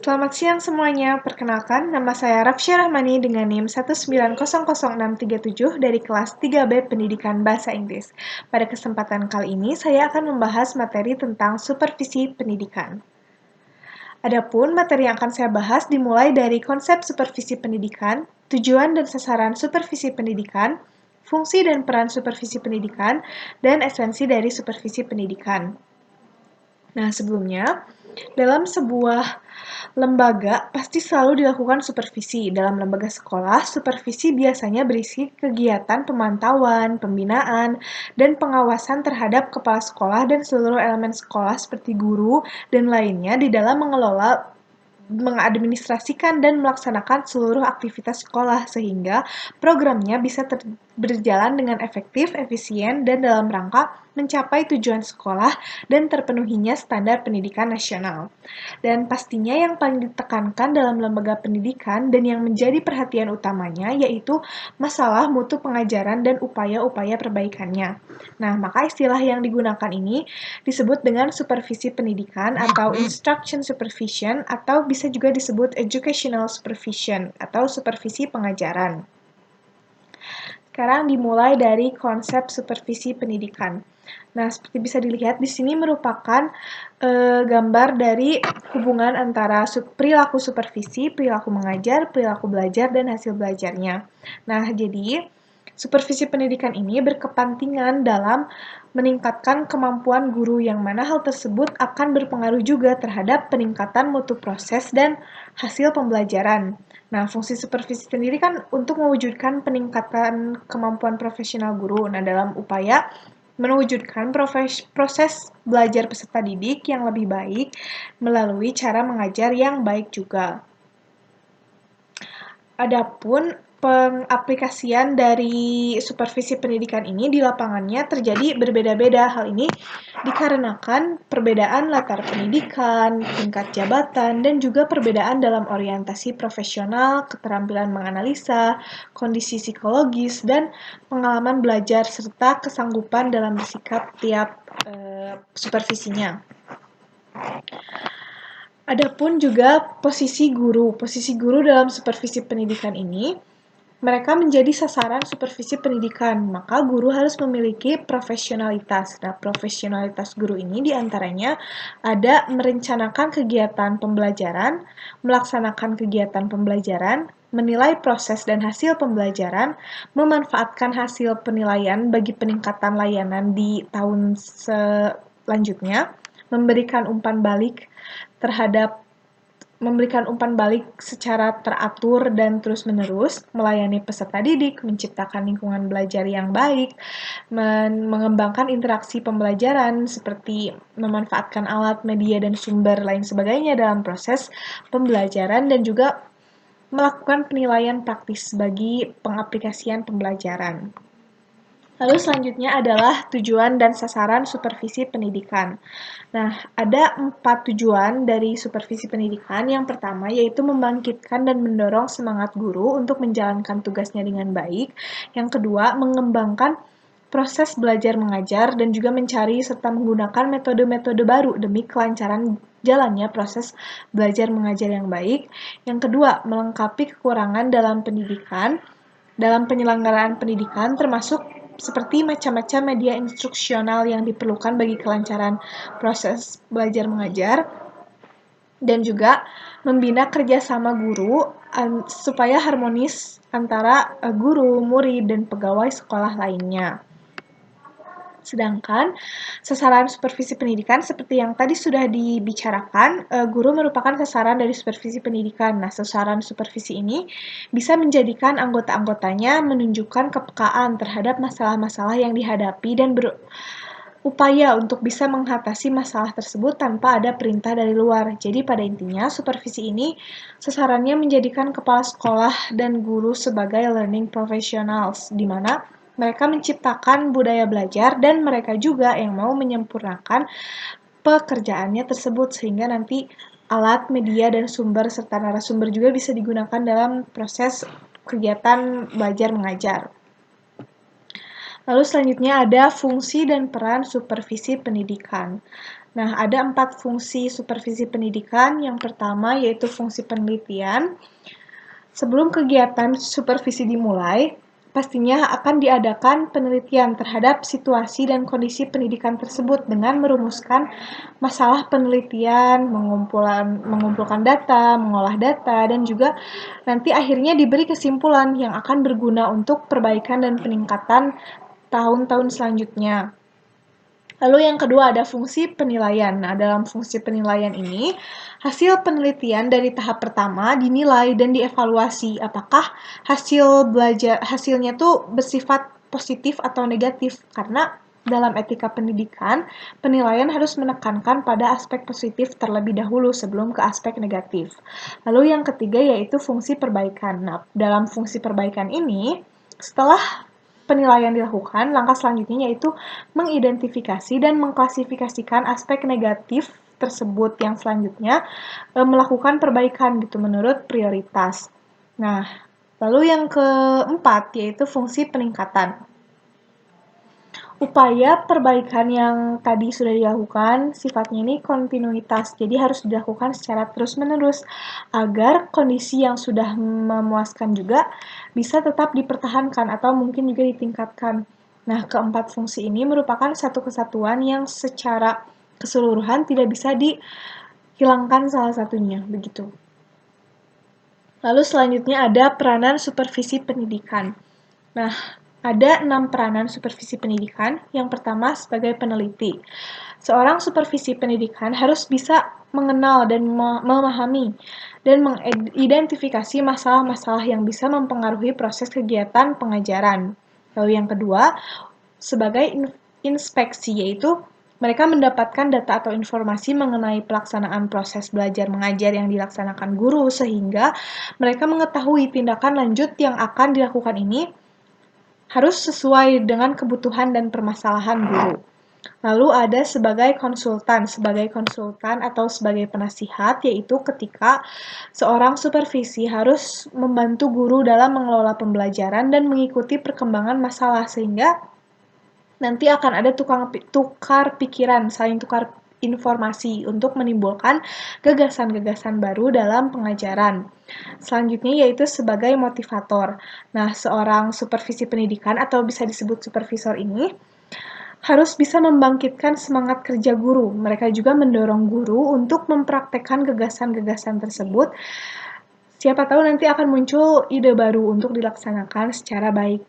Selamat siang semuanya, perkenalkan nama saya Rafsyah Rahmani dengan NIM 1900637 dari kelas 3B Pendidikan Bahasa Inggris. Pada kesempatan kali ini saya akan membahas materi tentang supervisi pendidikan. Adapun materi yang akan saya bahas dimulai dari konsep supervisi pendidikan, tujuan dan sasaran supervisi pendidikan, fungsi dan peran supervisi pendidikan, dan esensi dari supervisi pendidikan. Nah, sebelumnya, dalam sebuah lembaga pasti selalu dilakukan supervisi. Dalam lembaga sekolah, supervisi biasanya berisi kegiatan pemantauan, pembinaan, dan pengawasan terhadap kepala sekolah dan seluruh elemen sekolah seperti guru dan lainnya di dalam mengelola, mengadministrasikan dan melaksanakan seluruh aktivitas sekolah sehingga programnya bisa berjalan dengan efektif, efisien, dan dalam rangka mencapai tujuan sekolah dan terpenuhinya standar pendidikan nasional. Dan pastinya yang paling ditekankan dalam lembaga pendidikan dan yang menjadi perhatian utamanya yaitu masalah mutu pengajaran dan upaya-upaya perbaikannya. Nah, maka istilah yang digunakan ini disebut dengan supervisi pendidikan atau instruction supervision atau bisa juga disebut educational supervision atau supervisi pengajaran. Sekarang dimulai dari konsep supervisi pendidikan. Nah, seperti bisa dilihat di sini merupakan gambar dari hubungan antara perilaku supervisi, perilaku mengajar, perilaku belajar, dan hasil belajarnya. Nah, jadi supervisi pendidikan ini berkepentingan dalam meningkatkan kemampuan guru yang mana hal tersebut akan berpengaruh juga terhadap peningkatan mutu proses dan hasil pembelajaran. Nah, fungsi supervisi sendiri kan untuk mewujudkan peningkatan kemampuan profesional guru. Nah, dalam upaya mewujudkan proses belajar peserta didik yang lebih baik melalui cara mengajar yang baik juga. Adapun pengaplikasian dari supervisi pendidikan ini di lapangannya terjadi berbeda-beda. Hal ini dikarenakan perbedaan latar pendidikan, tingkat jabatan, dan juga perbedaan dalam orientasi profesional, keterampilan menganalisa, kondisi psikologis, dan pengalaman belajar serta kesanggupan dalam bersikap tiap supervisinya. Adapun juga posisi guru. Posisi guru dalam supervisi pendidikan ini, mereka menjadi sasaran supervisi pendidikan, maka guru harus memiliki profesionalitas. Nah, profesionalitas guru ini diantaranya ada merencanakan kegiatan pembelajaran, melaksanakan kegiatan pembelajaran, menilai proses dan hasil pembelajaran, memanfaatkan hasil penilaian bagi peningkatan layanan di tahun selanjutnya, memberikan umpan balik secara teratur dan terus-menerus, melayani peserta didik, menciptakan lingkungan belajar yang baik, mengembangkan interaksi pembelajaran seperti memanfaatkan alat, media, dan sumber lain sebagainya dalam proses pembelajaran dan juga melakukan penilaian praktis bagi pengaplikasian pembelajaran. Lalu selanjutnya adalah tujuan dan sasaran supervisi pendidikan. Nah, ada 4 tujuan dari supervisi pendidikan. Yang pertama yaitu membangkitkan dan mendorong semangat guru untuk menjalankan tugasnya dengan baik. Yang kedua, mengembangkan proses belajar mengajar dan juga mencari serta menggunakan metode-metode baru demi kelancaran jalannya proses belajar mengajar yang baik. Yang kedua, melengkapi kekurangan dalam pendidikan, dalam penyelenggaraan pendidikan termasuk seperti macam-macam media instruksional yang diperlukan bagi kelancaran proses belajar mengajar, dan juga membina kerjasama guru supaya harmonis antara guru, murid, dan pegawai sekolah lainnya. Sedangkan sasaran supervisi pendidikan seperti yang tadi sudah dibicarakan, guru merupakan sasaran dari supervisi pendidikan. Nah, sasaran supervisi ini bisa menjadikan anggota-anggotanya menunjukkan kepekaan terhadap masalah-masalah yang dihadapi dan berupaya untuk bisa mengatasi masalah tersebut tanpa ada perintah dari luar. Jadi pada intinya supervisi ini sasarannya menjadikan kepala sekolah dan guru sebagai learning professionals, di mana mereka menciptakan budaya belajar dan mereka juga yang mau menyempurnakan pekerjaannya tersebut sehingga nanti alat, media, dan sumber serta narasumber juga bisa digunakan dalam proses kegiatan belajar mengajar. Lalu selanjutnya ada fungsi dan peran supervisi pendidikan. Nah, ada 4 fungsi supervisi pendidikan. Yang pertama yaitu fungsi penelitian. Sebelum kegiatan supervisi dimulai, pastinya akan diadakan penelitian terhadap situasi dan kondisi pendidikan tersebut dengan merumuskan masalah penelitian, mengumpulkan data, mengolah data, dan juga nanti akhirnya diberi kesimpulan yang akan berguna untuk perbaikan dan peningkatan tahun-tahun selanjutnya. Lalu yang kedua ada fungsi penilaian. Nah, dalam fungsi penilaian ini, hasil penelitian dari tahap pertama dinilai dan dievaluasi apakah hasilnya tuh bersifat positif atau negatif. Karena dalam etika pendidikan, penilaian harus menekankan pada aspek positif terlebih dahulu sebelum ke aspek negatif. Lalu yang ketiga yaitu fungsi perbaikan. Nah, dalam fungsi perbaikan ini, setelah penilaian dilakukan, langkah selanjutnya yaitu mengidentifikasi dan mengklasifikasikan aspek negatif tersebut yang selanjutnya melakukan perbaikan gitu menurut prioritas. Nah, lalu yang keempat yaitu fungsi peningkatan. Upaya perbaikan yang tadi sudah dilakukan sifatnya ini kontinuitas, jadi harus dilakukan secara terus-menerus agar kondisi yang sudah memuaskan juga bisa tetap dipertahankan atau mungkin juga ditingkatkan. Nah, keempat fungsi ini merupakan satu kesatuan yang secara keseluruhan tidak bisa dihilangkan salah satunya, begitu. Lalu selanjutnya ada peranan supervisi pendidikan. Nah, ada 6 peranan supervisi pendidikan. Yang pertama sebagai peneliti. Seorang supervisi pendidikan harus bisa mengenal dan memahami dan mengidentifikasi masalah-masalah yang bisa mempengaruhi proses kegiatan pengajaran. Lalu yang kedua, sebagai inspeksi, yaitu mereka mendapatkan data atau informasi mengenai pelaksanaan proses belajar mengajar yang dilaksanakan guru sehingga mereka mengetahui tindakan lanjut yang akan dilakukan ini harus sesuai dengan kebutuhan dan permasalahan guru. Lalu ada sebagai konsultan atau sebagai penasihat, yaitu ketika seorang supervisi harus membantu guru dalam mengelola pembelajaran dan mengikuti perkembangan masalah sehingga nanti akan ada tukar pikiran, saling tukar informasi untuk menimbulkan gagasan-gagasan baru dalam pengajaran. Selanjutnya yaitu sebagai motivator. Nah, seorang supervisi pendidikan atau bisa disebut supervisor ini harus bisa membangkitkan semangat kerja guru. Mereka juga mendorong guru untuk mempraktekkan gagasan-gagasan tersebut. Siapa tahu nanti akan muncul ide baru untuk dilaksanakan secara baik.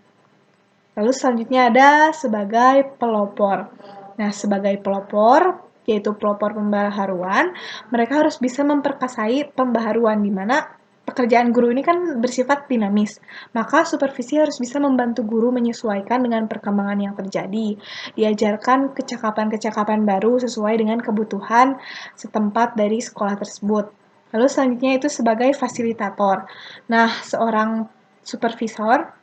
Lalu selanjutnya ada sebagai pelopor. Nah, sebagai pelopor, yaitu pelopor pembaharuan, mereka harus bisa memperkasai pembaharuan di mana pekerjaan guru ini kan bersifat dinamis. Maka supervisi harus bisa membantu guru menyesuaikan dengan perkembangan yang terjadi. Diajarkan kecakapan-kecakapan baru sesuai dengan kebutuhan setempat dari sekolah tersebut. Lalu selanjutnya itu sebagai fasilitator. Nah, seorang supervisor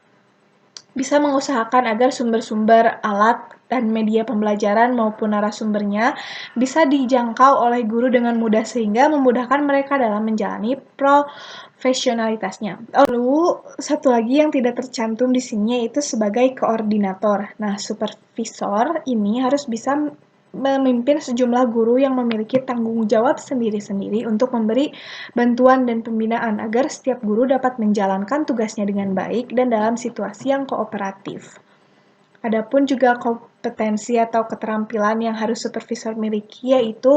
bisa mengusahakan agar sumber-sumber alat dan media pembelajaran maupun narasumbernya bisa dijangkau oleh guru dengan mudah sehingga memudahkan mereka dalam menjalani profesionalitasnya. Lalu satu lagi yang tidak tercantum di sini yaitu sebagai koordinator. Nah, supervisor ini harus bisa memimpin sejumlah guru yang memiliki tanggung jawab sendiri-sendiri untuk memberi bantuan dan pembinaan agar setiap guru dapat menjalankan tugasnya dengan baik dan dalam situasi yang kooperatif. Adapun juga kompetensi atau keterampilan yang harus supervisor miliki yaitu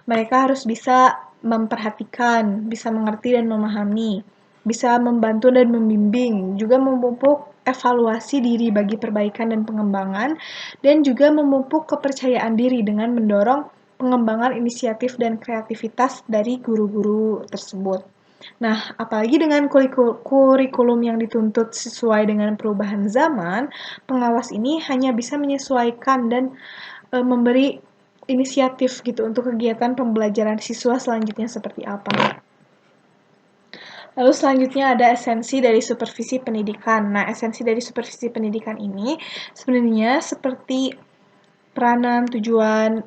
mereka harus bisa memperhatikan, bisa mengerti dan memahami, bisa membantu dan membimbing, juga memupuk evaluasi diri bagi perbaikan dan pengembangan, dan juga memupuk kepercayaan diri dengan mendorong pengembangan inisiatif dan kreativitas dari guru-guru tersebut. Nah, apalagi dengan kurikulum yang dituntut sesuai dengan perubahan zaman, pengawas ini hanya bisa menyesuaikan dan memberi inisiatif gitu untuk kegiatan pembelajaran siswa selanjutnya seperti apa. Lalu selanjutnya ada esensi dari supervisi pendidikan. Nah, esensi dari supervisi pendidikan ini sebenarnya seperti peranan, tujuan,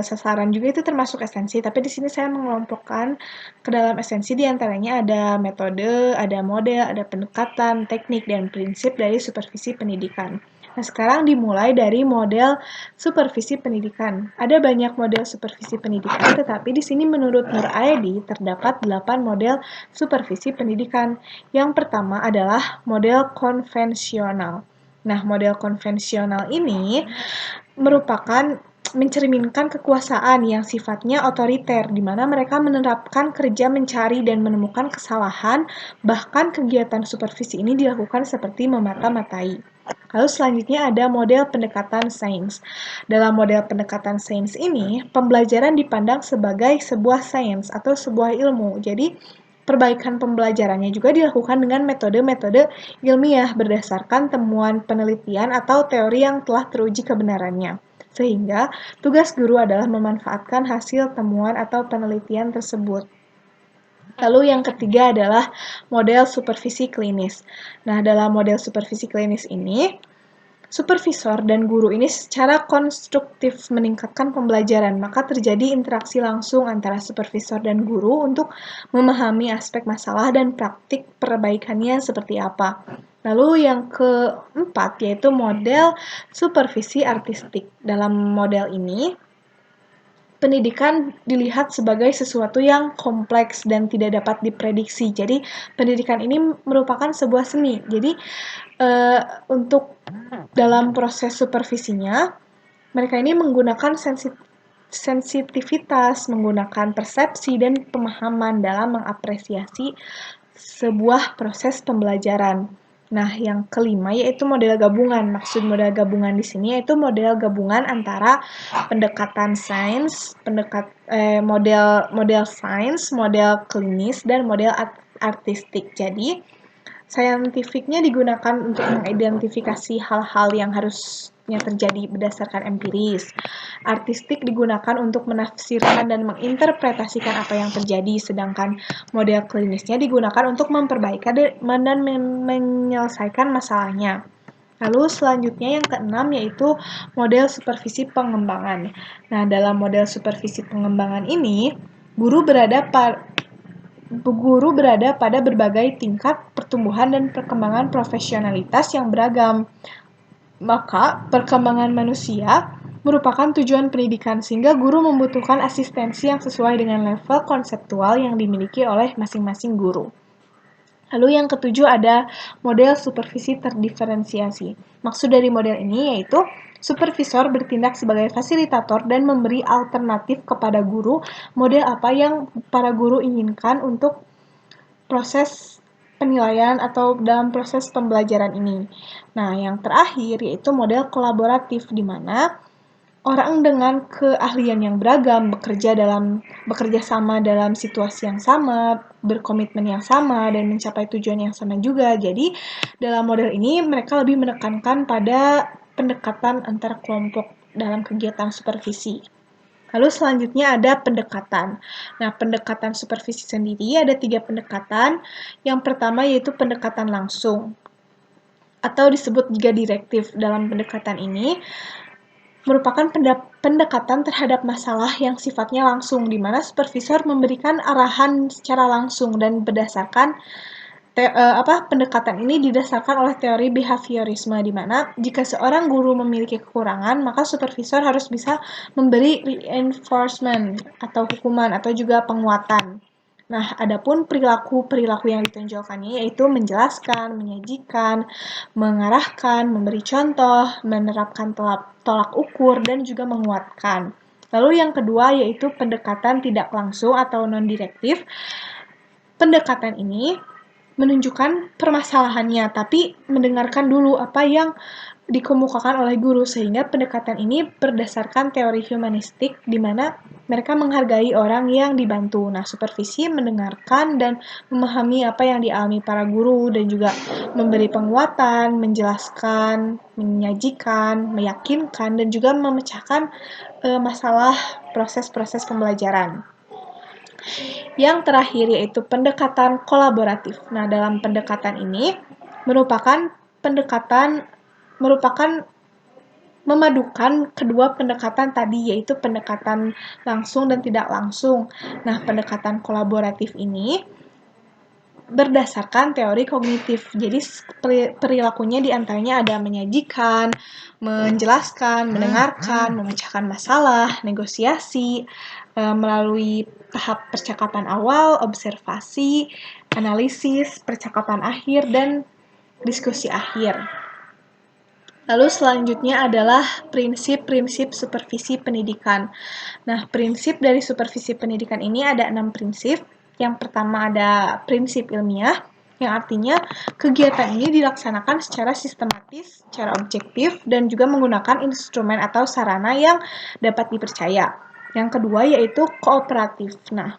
sasaran juga itu termasuk esensi, tapi di sini saya mengelompokkan ke dalam esensi diantaranya ada metode, ada model, ada pendekatan, teknik, dan prinsip dari supervisi pendidikan. Nah, sekarang dimulai dari model supervisi pendidikan. Ada banyak model supervisi pendidikan, tetapi di sini menurut Nur Aedi terdapat 8 model supervisi pendidikan. Yang pertama adalah model konvensional. Nah, model konvensional ini merupakan mencerminkan kekuasaan yang sifatnya otoriter, di mana mereka menerapkan kerja mencari dan menemukan kesalahan, bahkan kegiatan supervisi ini dilakukan seperti memata-matai. Lalu selanjutnya ada model pendekatan sains. Dalam model pendekatan sains ini, pembelajaran dipandang sebagai sebuah sains atau sebuah ilmu. Jadi, perbaikan pembelajarannya juga dilakukan dengan metode-metode ilmiah berdasarkan temuan penelitian atau teori yang telah teruji kebenarannya. Sehingga tugas guru adalah memanfaatkan hasil temuan atau penelitian tersebut. Lalu yang ketiga adalah model supervisi klinis. Nah, dalam model supervisi klinis ini, supervisor dan guru ini secara konstruktif meningkatkan pembelajaran, maka terjadi interaksi langsung antara supervisor dan guru untuk memahami aspek masalah dan praktik perbaikannya seperti apa. Lalu yang keempat yaitu model supervisi artistik. Dalam model ini, pendidikan dilihat sebagai sesuatu yang kompleks dan tidak dapat diprediksi. Jadi, pendidikan ini merupakan sebuah seni. Jadi, untuk dalam proses supervisinya, mereka ini menggunakan sensitivitas, menggunakan persepsi dan pemahaman dalam mengapresiasi sebuah proses pembelajaran. Nah, yang kelima yaitu model gabungan. Maksud model gabungan di sini yaitu model gabungan antara pendekatan sains, model sains, model klinis, dan model artistik. Jadi, saintifiknya digunakan untuk mengidentifikasi hal-hal yang harusnya terjadi berdasarkan empiris. Artistik digunakan untuk menafsirkan dan menginterpretasikan apa yang terjadi, sedangkan model klinisnya digunakan untuk memperbaiki dan menyelesaikan masalahnya. Lalu selanjutnya yang keenam yaitu model supervisi pengembangan. Nah, dalam model supervisi pengembangan ini, guru berada pada berbagai tingkat pertumbuhan dan perkembangan profesionalitas yang beragam. Maka, perkembangan manusia merupakan tujuan pendidikan, sehingga guru membutuhkan asistensi yang sesuai dengan level konseptual yang dimiliki oleh masing-masing guru. Lalu yang ketujuh ada model supervisi terdiferensiasi. Maksud dari model ini yaitu supervisor bertindak sebagai fasilitator dan memberi alternatif kepada guru model apa yang para guru inginkan untuk proses penilaian atau dalam proses pembelajaran ini. Nah, yang terakhir yaitu model kolaboratif di mana orang dengan keahlian yang beragam bekerja sama dalam situasi yang sama, berkomitmen yang sama, dan mencapai tujuan yang sama juga. Jadi, dalam model ini mereka lebih menekankan pada pendekatan antar kelompok dalam kegiatan supervisi. Lalu selanjutnya ada pendekatan. Nah, pendekatan supervisi sendiri ada 3 pendekatan. Yang pertama yaitu pendekatan langsung atau disebut juga direktif. Dalam pendekatan ini, merupakan pendekatan terhadap masalah yang sifatnya langsung, di mana supervisor memberikan arahan secara langsung dan berdasarkan pendekatan ini didasarkan oleh teori behaviorisme, di mana jika seorang guru memiliki kekurangan, maka supervisor harus bisa memberi reinforcement atau hukuman atau juga penguatan. Nah, adapun perilaku yang ditonjolkannya yaitu menjelaskan, menyajikan, mengarahkan, memberi contoh, menerapkan tolak ukur, dan juga menguatkan. Lalu yang kedua yaitu pendekatan tidak langsung atau non-direktif. Pendekatan ini menunjukkan permasalahannya, tapi mendengarkan dulu apa yang dikemukakan oleh guru, sehingga pendekatan ini berdasarkan teori humanistik di mana mereka menghargai orang yang dibantu. Nah, supervisi mendengarkan dan memahami apa yang dialami para guru dan juga memberi penguatan, menjelaskan, menyajikan, meyakinkan, dan juga memecahkan masalah proses-proses pembelajaran. Yang terakhir yaitu pendekatan kolaboratif. Nah, dalam pendekatan ini merupakan memadukan kedua pendekatan tadi, yaitu pendekatan langsung dan tidak langsung. Nah, pendekatan kolaboratif ini berdasarkan teori kognitif. Jadi perilakunya diantaranya ada menyajikan, menjelaskan, mendengarkan, memecahkan masalah, negosiasi, melalui tahap percakapan awal, observasi, analisis, percakapan akhir, dan diskusi akhir. Lalu selanjutnya adalah prinsip-prinsip supervisi pendidikan. Nah, prinsip dari supervisi pendidikan ini ada 6 prinsip. Yang pertama ada prinsip ilmiah, yang artinya kegiatan ini dilaksanakan secara sistematis, secara objektif, dan juga menggunakan instrumen atau sarana yang dapat dipercaya. Yang kedua yaitu kooperatif. Nah,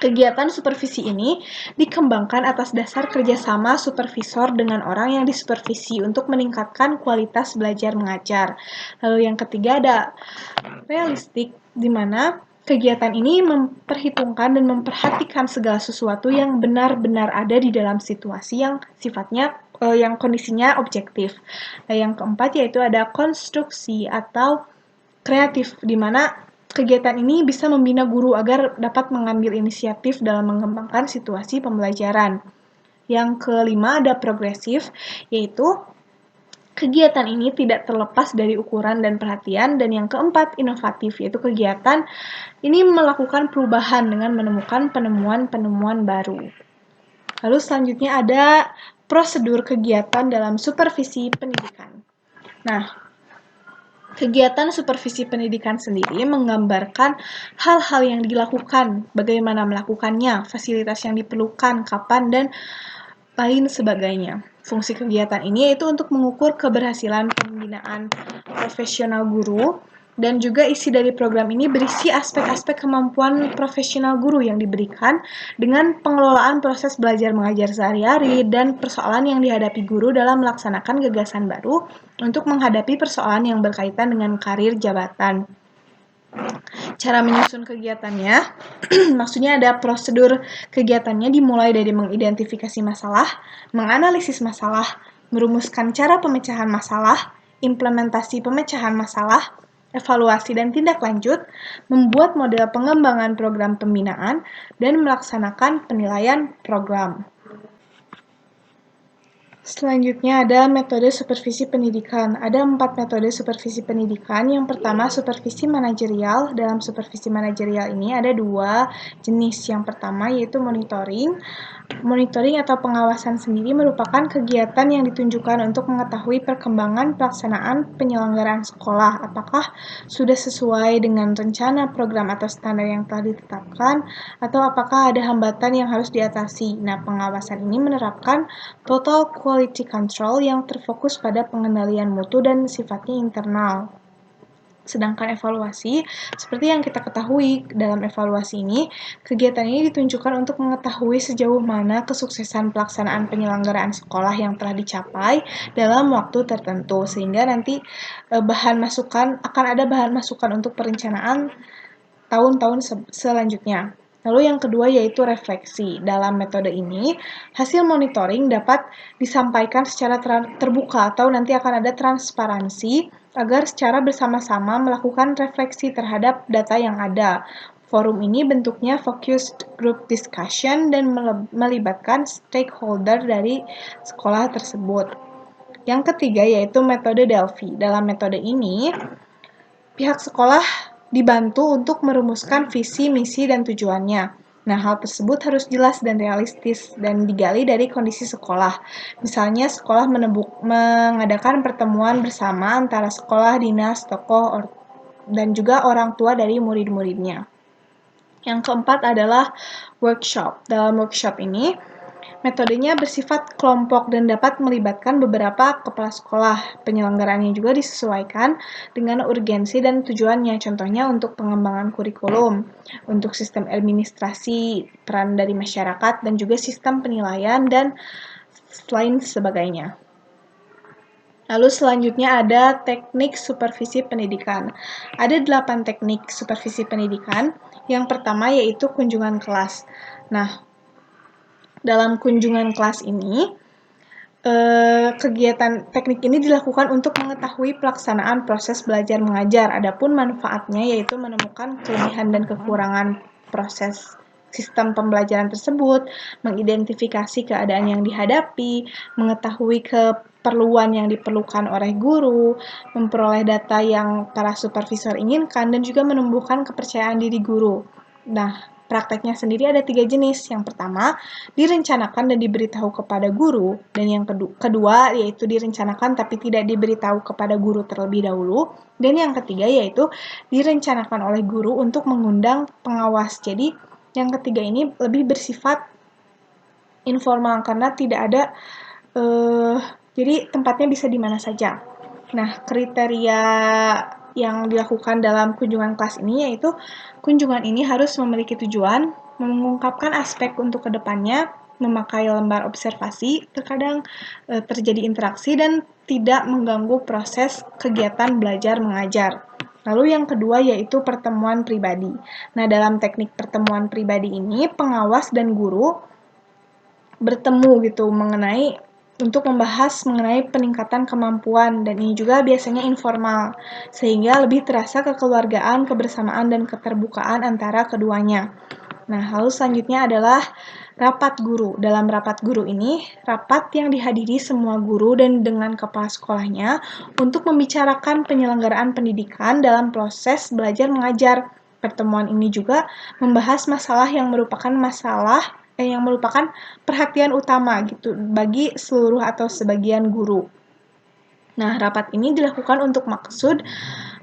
kegiatan supervisi ini dikembangkan atas dasar kerjasama supervisor dengan orang yang disupervisi untuk meningkatkan kualitas belajar mengajar. Lalu yang ketiga ada realistik, di mana kegiatan ini memperhitungkan dan memperhatikan segala sesuatu yang benar-benar ada di dalam situasi yang sifatnya yang kondisinya objektif. Nah, yang keempat yaitu ada konstruksi atau kreatif, di mana kegiatan ini bisa membina guru agar dapat mengambil inisiatif dalam mengembangkan situasi pembelajaran. Yang kelima ada progresif, yaitu kegiatan ini tidak terlepas dari ukuran dan perhatian. Dan yang keempat inovatif, yaitu kegiatan ini melakukan perubahan dengan menemukan penemuan-penemuan baru. Lalu selanjutnya ada prosedur kegiatan dalam supervisi pendidikan. Nah, kegiatan supervisi pendidikan sendiri menggambarkan hal-hal yang dilakukan, bagaimana melakukannya, fasilitas yang diperlukan, kapan, dan lain sebagainya. Fungsi kegiatan ini yaitu untuk mengukur keberhasilan pembinaan profesional guru, dan juga isi dari program ini berisi aspek-aspek kemampuan profesional guru yang diberikan dengan pengelolaan proses belajar mengajar sehari-hari dan persoalan yang dihadapi guru dalam melaksanakan gagasan baru untuk menghadapi persoalan yang berkaitan dengan karir jabatan. Cara menyusun kegiatannya, maksudnya ada prosedur kegiatannya dimulai dari mengidentifikasi masalah, menganalisis masalah, merumuskan cara pemecahan masalah, implementasi pemecahan masalah, evaluasi dan tindak lanjut, membuat model pengembangan program pembinaan, dan melaksanakan penilaian program. Selanjutnya ada metode supervisi pendidikan. Ada 4 metode supervisi pendidikan. Yang pertama, supervisi manajerial. Dalam supervisi manajerial ini ada 2 jenis. Yang pertama yaitu monitoring. Monitoring atau pengawasan sendiri merupakan kegiatan yang ditunjukkan untuk mengetahui perkembangan pelaksanaan penyelenggaraan sekolah. Apakah sudah sesuai dengan rencana, program, atau standar yang telah ditetapkan, atau apakah ada hambatan yang harus diatasi. Nah, pengawasan ini menerapkan total quality control yang terfokus pada pengendalian mutu dan sifatnya internal. Sedangkan evaluasi, seperti yang kita ketahui dalam evaluasi ini, kegiatan ini ditunjukkan untuk mengetahui sejauh mana kesuksesan pelaksanaan penyelenggaraan sekolah yang telah dicapai dalam waktu tertentu, sehingga nanti akan ada bahan masukan untuk perencanaan tahun-tahun selanjutnya. Lalu yang kedua yaitu refleksi. Dalam metode ini, hasil monitoring dapat disampaikan secara terbuka atau nanti akan ada transparansi agar secara bersama-sama melakukan refleksi terhadap data yang ada. Forum ini bentuknya focused group discussion dan melibatkan stakeholder dari sekolah tersebut. Yang ketiga yaitu metode Delphi. Dalam metode ini, pihak sekolah dibantu untuk merumuskan visi, misi, dan tujuannya. Nah, hal tersebut harus jelas dan realistis dan digali dari kondisi sekolah. Misalnya, sekolah mengadakan pertemuan bersama antara sekolah, dinas, tokoh, dan juga orang tua dari murid-muridnya. Yang keempat adalah workshop. Dalam workshop ini, metodenya bersifat kelompok dan dapat melibatkan beberapa kepala sekolah. Penyelenggaraannya juga disesuaikan dengan urgensi dan tujuannya. Contohnya untuk pengembangan kurikulum, untuk sistem administrasi, peran dari masyarakat, dan juga sistem penilaian dan lain sebagainya. Lalu selanjutnya ada teknik supervisi pendidikan. Ada 8 teknik supervisi pendidikan. Yang pertama yaitu kunjungan kelas. Nah, dalam kunjungan kelas ini, kegiatan teknik ini dilakukan untuk mengetahui pelaksanaan proses belajar mengajar. Adapun manfaatnya yaitu menemukan kelebihan dan kekurangan proses sistem pembelajaran tersebut, mengidentifikasi keadaan yang dihadapi, mengetahui keperluan yang diperlukan oleh guru, memperoleh data yang para supervisor inginkan, dan juga menumbuhkan kepercayaan diri guru. Nah, prakteknya sendiri ada 3 jenis. Yang pertama, direncanakan dan diberitahu kepada guru, dan yang kedua yaitu direncanakan tapi tidak diberitahu kepada guru terlebih dahulu, dan yang ketiga yaitu direncanakan oleh guru untuk mengundang pengawas. Jadi, yang ketiga ini lebih bersifat informal karena tidak ada jadi tempatnya bisa di mana saja. Nah, kriteria yang dilakukan dalam kunjungan kelas ini yaitu kunjungan ini harus memiliki tujuan, mengungkapkan aspek untuk kedepannya, memakai lembar observasi, terkadang terjadi interaksi dan tidak mengganggu proses kegiatan belajar mengajar. Lalu yang kedua yaitu pertemuan pribadi. Nah, dalam teknik pertemuan pribadi ini, pengawas dan guru bertemu gitu untuk membahas mengenai peningkatan kemampuan, dan ini juga biasanya informal sehingga lebih terasa kekeluargaan, kebersamaan, dan keterbukaan antara keduanya. Nah, lalu selanjutnya adalah rapat guru. Dalam rapat guru ini, rapat yang dihadiri semua guru dan dengan kepala sekolahnya untuk membicarakan penyelenggaraan pendidikan dalam proses belajar mengajar. Pertemuan ini juga membahas masalah yang merupakan perhatian utama gitu bagi seluruh atau sebagian guru. Nah, rapat ini dilakukan untuk maksud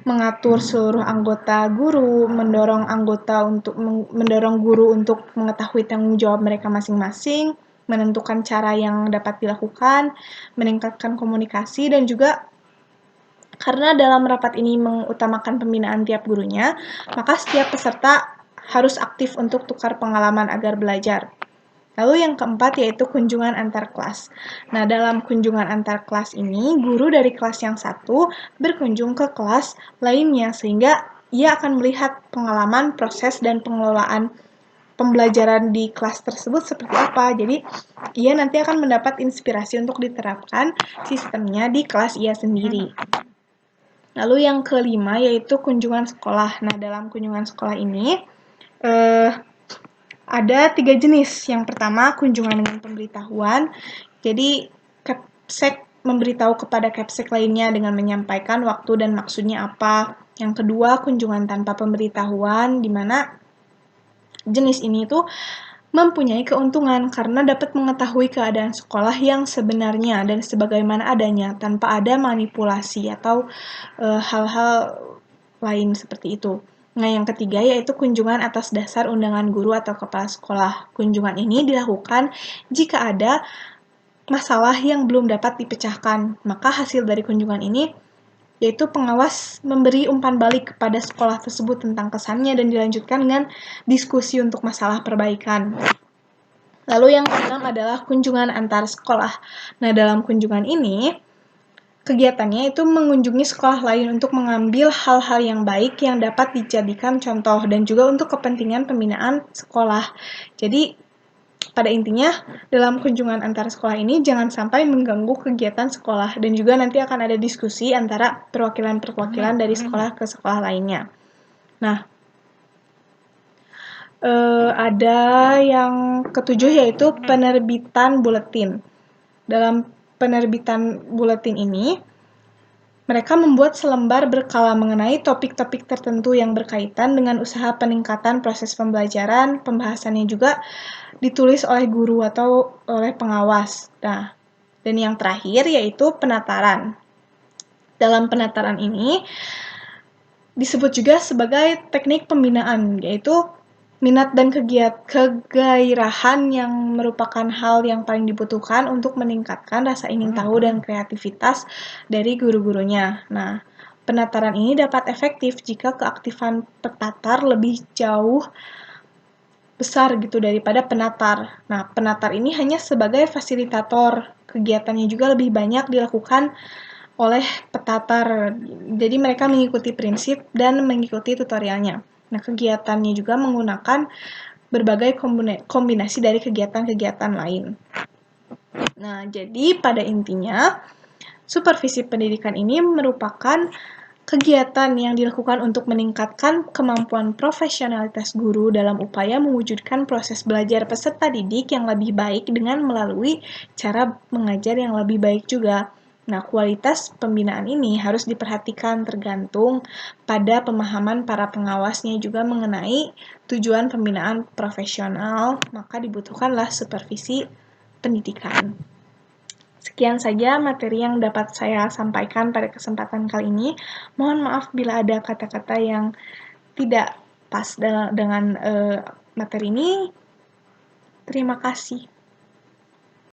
mengatur seluruh anggota guru, mendorong guru untuk mengetahui tanggung jawab mereka masing-masing, menentukan cara yang dapat dilakukan, meningkatkan komunikasi, dan juga karena dalam rapat ini mengutamakan pembinaan tiap gurunya, maka setiap peserta harus aktif untuk tukar pengalaman agar belajar. Lalu yang keempat yaitu kunjungan antar kelas. Nah, dalam kunjungan antar kelas ini, guru dari kelas yang satu berkunjung ke kelas lainnya sehingga ia akan melihat pengalaman, proses, dan pengelolaan pembelajaran di kelas tersebut seperti apa. Jadi, ia nanti akan mendapat inspirasi untuk diterapkan sistemnya di kelas ia sendiri. Lalu yang kelima yaitu kunjungan sekolah. Nah, dalam kunjungan sekolah ini, ada 3 jenis. Yang pertama, kunjungan dengan pemberitahuan. Jadi, Kepsek memberitahu kepada Kepsek lainnya dengan menyampaikan waktu dan maksudnya apa. Yang kedua, kunjungan tanpa pemberitahuan, di mana jenis ini tuh mempunyai keuntungan karena dapat mengetahui keadaan sekolah yang sebenarnya dan sebagaimana adanya tanpa ada manipulasi atau hal-hal lain seperti itu. Nah, yang ketiga yaitu kunjungan atas dasar undangan guru atau kepala sekolah. Kunjungan ini dilakukan jika ada masalah yang belum dapat dipecahkan. Maka hasil dari kunjungan ini yaitu pengawas memberi umpan balik kepada sekolah tersebut tentang kesannya dan dilanjutkan dengan diskusi untuk masalah perbaikan. Lalu yang keenam adalah kunjungan antar sekolah. Nah, dalam kunjungan ini, kegiatannya itu mengunjungi sekolah lain untuk mengambil hal-hal yang baik yang dapat dijadikan contoh dan juga untuk kepentingan pembinaan sekolah. Jadi, pada intinya, dalam kunjungan antar sekolah ini jangan sampai mengganggu kegiatan sekolah dan juga nanti akan ada diskusi antara perwakilan-perwakilan dari sekolah ke sekolah lainnya. Nah, ada yang ketujuh yaitu penerbitan buletin. Dalam penerbitan buletin ini, mereka membuat selembar berkala mengenai topik-topik tertentu yang berkaitan dengan usaha peningkatan proses pembelajaran. Pembahasannya juga ditulis oleh guru atau oleh pengawas. Nah, dan yang terakhir yaitu penataran. Dalam penataran ini disebut juga sebagai teknik pembinaan, yaitu minat dan kegairahan yang merupakan hal yang paling dibutuhkan untuk meningkatkan rasa ingin tahu dan kreativitas dari guru-gurunya. Nah, penataran ini dapat efektif jika keaktifan petatar lebih jauh besar gitu daripada penatar. Nah, penatar ini hanya sebagai fasilitator. Kegiatannya juga lebih banyak dilakukan oleh petatar. Jadi mereka mengikuti prinsip dan mengikuti tutorialnya. Nah, kegiatannya juga menggunakan berbagai kombinasi dari kegiatan-kegiatan lain. Nah, jadi pada intinya, supervisi pendidikan ini merupakan Kegiatan yang dilakukan untuk meningkatkan kemampuan profesionalitas guru dalam upaya mewujudkan proses belajar peserta didik yang lebih baik dengan melalui cara mengajar yang lebih baik juga. Nah, kualitas pembinaan ini harus diperhatikan tergantung pada pemahaman para pengawasnya juga mengenai tujuan pembinaan profesional, maka dibutuhkanlah supervisi pendidikan. Sekian saja materi yang dapat saya sampaikan pada kesempatan kali ini. Mohon maaf bila ada kata-kata yang tidak pas dengan materi ini. Terima kasih.